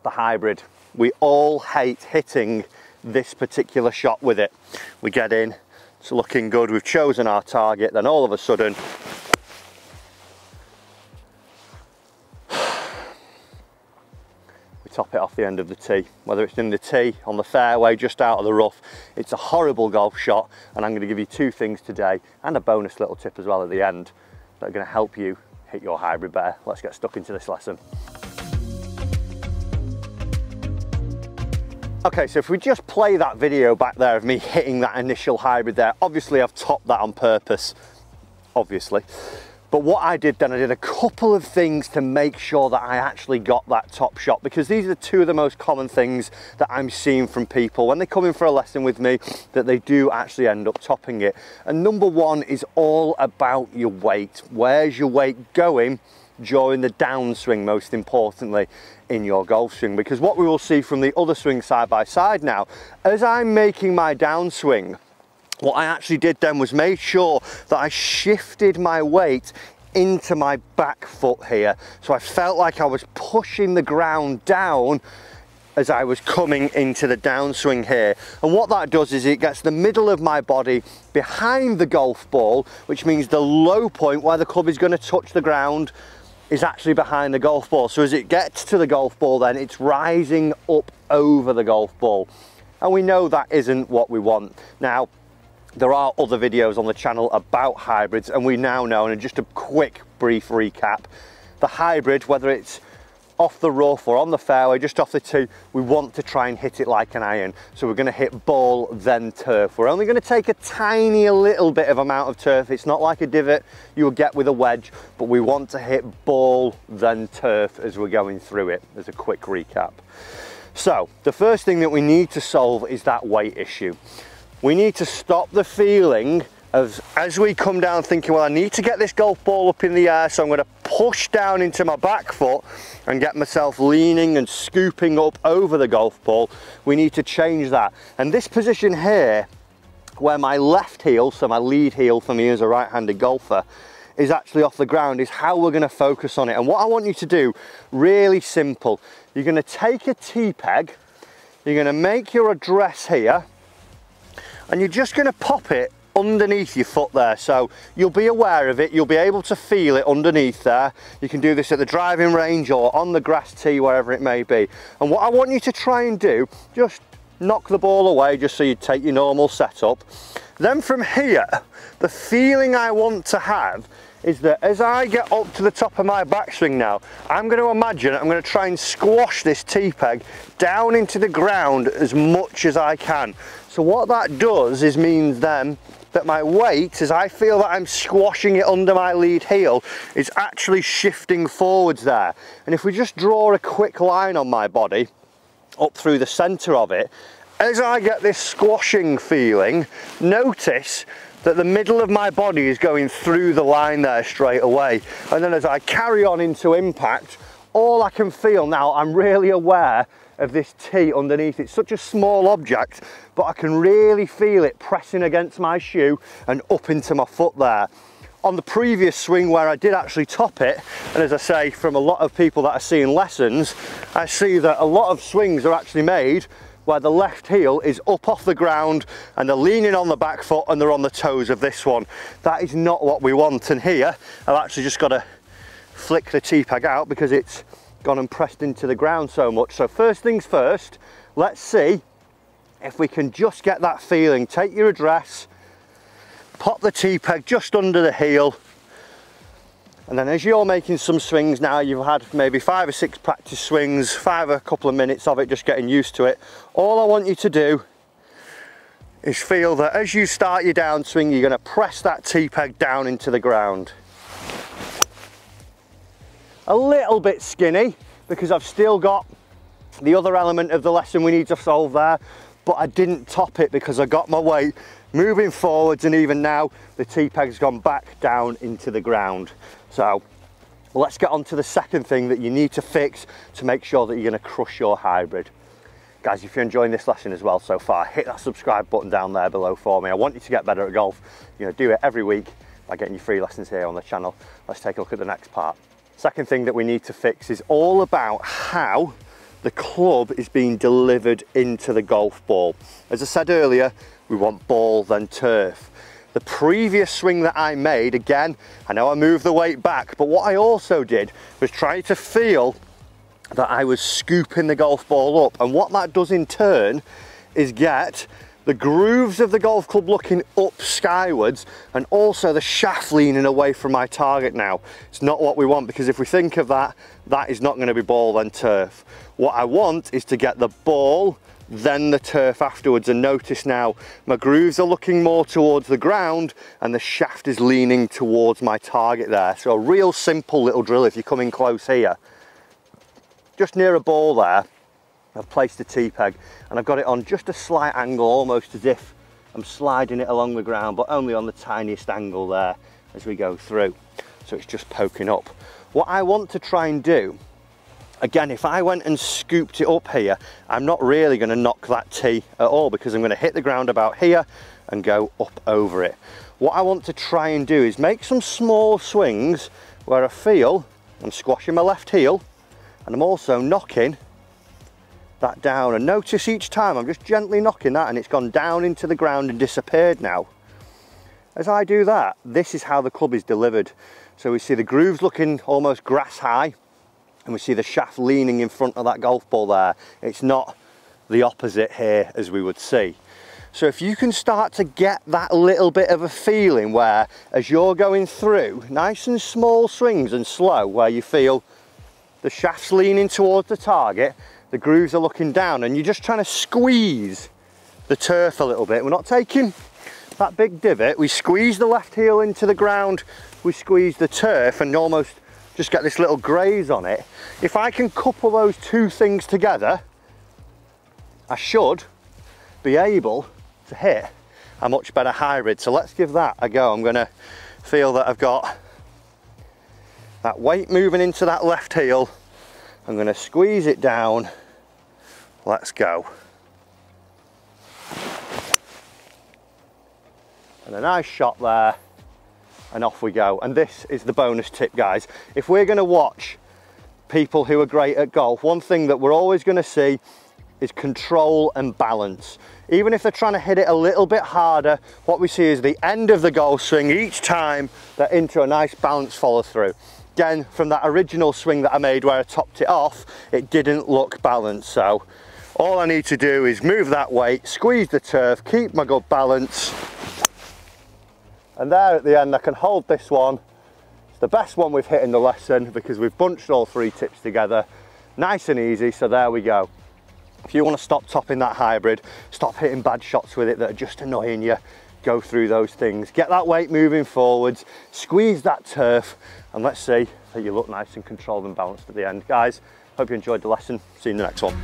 the hybrid. We all hate hitting this particular shot with it. We get in, it's looking good, we've chosen our target, then all of a sudden we top it off the end of the tee. Whether it's in the tee, on the fairway, just out of the rough, it's a horrible golf shot, and I'm going to give you two things today and a bonus little tip as well at the end that are going to help you hit your hybrid better. Let's get stuck into this lesson. Okay, so if we just play that video back there of me hitting that initial hybrid there, obviously I've topped that on purpose, obviously. But what I did then, I did a couple of things to make sure that I actually got that top shot, because these are two of the most common things that I'm seeing from people when they come in for a lesson with me, that they do actually end up topping it. And number one is all about your weight. Where's your weight going during the downswing, most importantly, in your golf swing? Because what we will see from the other swing side by side now, as I'm making my downswing, what I actually did then was made sure that I shifted my weight into my back foot here. So I felt like I was pushing the ground down as I was coming into the downswing here. And what that does is it gets the middle of my body behind the golf ball, which means the low point where the club is going to touch the ground is actually behind the golf ball. So as it gets to the golf ball, then it's rising up over the golf ball. And we know that isn't what we want. Now, there are other videos on the channel about hybrids, and we now know, and just a quick brief recap, the hybrid, whether it's off the rough or on the fairway, just off the tee, we want to try and hit it like an iron. So we're going to hit ball then turf. We're only going to take a tiny little bit of amount of turf. It's not like a divot you will get with a wedge, but we want to hit ball then turf as we're going through it, as a quick recap. So the first thing that we need to solve is that weight issue. We need to stop the feeling of, as we come down thinking, well, I need to get this golf ball up in the air, so I'm going to push down into my back foot and get myself leaning and scooping up over the golf ball. We need to change that. And this position here, where my left heel, so my lead heel for me as a right-handed golfer, is actually off the ground, is how we're going to focus on it. And what I want you to do, really simple, you're going to take a tee peg, you're going to make your address here, and you're just going to pop it underneath your foot there. So you'll be aware of it, you'll be able to feel it underneath there. You can do this at the driving range or on the grass tee, wherever it may be. And what I want you to try and do, just knock the ball away just so you take your normal setup. Then from here, the feeling I want to have is that as I get up to the top of my backswing now, I'm going to imagine I'm going to try and squash this tee peg down into the ground as much as I can. So what that does is means then that my weight, as I feel that I'm squashing it under my lead heel, is actually shifting forwards there. And if we just draw a quick line on my body up through the center of it, as I get this squashing feeling, notice that the middle of my body is going through the line there straight away. And then as I carry on into impact, all I can feel now, I'm really aware of this tee underneath. It's such a small object, but I can really feel it pressing against my shoe and up into my foot there. On the previous swing where I did actually top it, and as I say, from a lot of people that are seeing lessons, I see that a lot of swings are actually made where the left heel is up off the ground and they're leaning on the back foot and they're on the toes of this one. That is not what we want. And here, I've actually just got to flick the tee peg out because it's gone and pressed into the ground so much. So first things first, let's see if we can just get that feeling. Take your address, pop the tee peg just under the heel, and then as you're making some swings now, you've had maybe 5 or 6 practice swings, a couple of minutes of it, just getting used to it. All I want you to do is feel that as you start your downswing, you're going to press that tee peg down into the ground. A little bit skinny because I've still got the other element of the lesson we need to solve there, but I didn't top it because I got my weight moving forwards, and even now the tee peg's gone back down into the ground. So let's get on to the second thing that you need to fix to make sure that you're going to crush your hybrid. Guys, if you're enjoying this lesson as well so far, hit that subscribe button down there below for me. I want you to get better at golf. You're going to do it every week by getting your free lessons here on the channel. Let's take a look at the next part. Second thing that we need to fix is all about how the club is being delivered into the golf ball. As I said earlier, we want ball then turf. The previous swing that I made, again, I know I moved the weight back, but what I also did was try to feel that I was scooping the golf ball up, and what that does in turn is get the grooves of the golf club looking up skywards, and also the shaft leaning away from my target now. It's not what we want, because if we think of that, that is not going to be ball then turf. What I want is to get the ball then the turf afterwards, and notice now my grooves are looking more towards the ground and the shaft is leaning towards my target there. So a real simple little drill. If you come in close here, just near a ball there, I've placed a tee peg and I've got it on just a slight angle, almost as if I'm sliding it along the ground, but only on the tiniest angle there as we go through. So it's just poking up. What I want to try and do, again, if I went and scooped it up here, I'm not really going to knock that tee at all, because I'm going to hit the ground about here and go up over it. What I want to try and do is make some small swings where I feel I'm squashing my left heel and I'm also knocking that down. And notice each time I'm just gently knocking that and it's gone down into the ground and disappeared now. As I do that, this is how the club is delivered. So we see the grooves looking almost grass high, and we see the shaft leaning in front of that golf ball there. It's not the opposite here, as we would see. So if you can start to get that little bit of a feeling where, as you're going through, nice and small swings and slow, where you feel the shaft's leaning towards the target, the grooves are looking down, and you're just trying to squeeze the turf a little bit. We're not taking that big divot. We squeeze the left heel into the ground, we squeeze the turf and almost just get this little graze on it. If I can couple those two things together, I should be able to hit a much better hybrid. So let's give that a go. I'm going to feel that I've got that weight moving into that left heel. I'm going to squeeze it down. Let's go. And a nice shot there. And off we go. And this is the bonus tip, guys. If we're going to watch people who are great at golf, one thing that we're always going to see is control and balance. Even if they're trying to hit it a little bit harder, what we see is the end of the golf swing each time they're into a nice balance follow through. Again, from that original swing that I made where I topped it off, it didn't look balanced. So all I need to do is move that weight, squeeze the turf, keep my good balance. And there at the end, I can hold this one. It's the best one we've hit in the lesson because we've bunched all three tips together. Nice and easy, so there we go. If you want to stop topping that hybrid, stop hitting bad shots with it that are just annoying you, go through those things. Get that weight moving forwards, squeeze that turf, and let's see that you look nice and controlled and balanced at the end. Guys, hope you enjoyed the lesson. See you in the next one.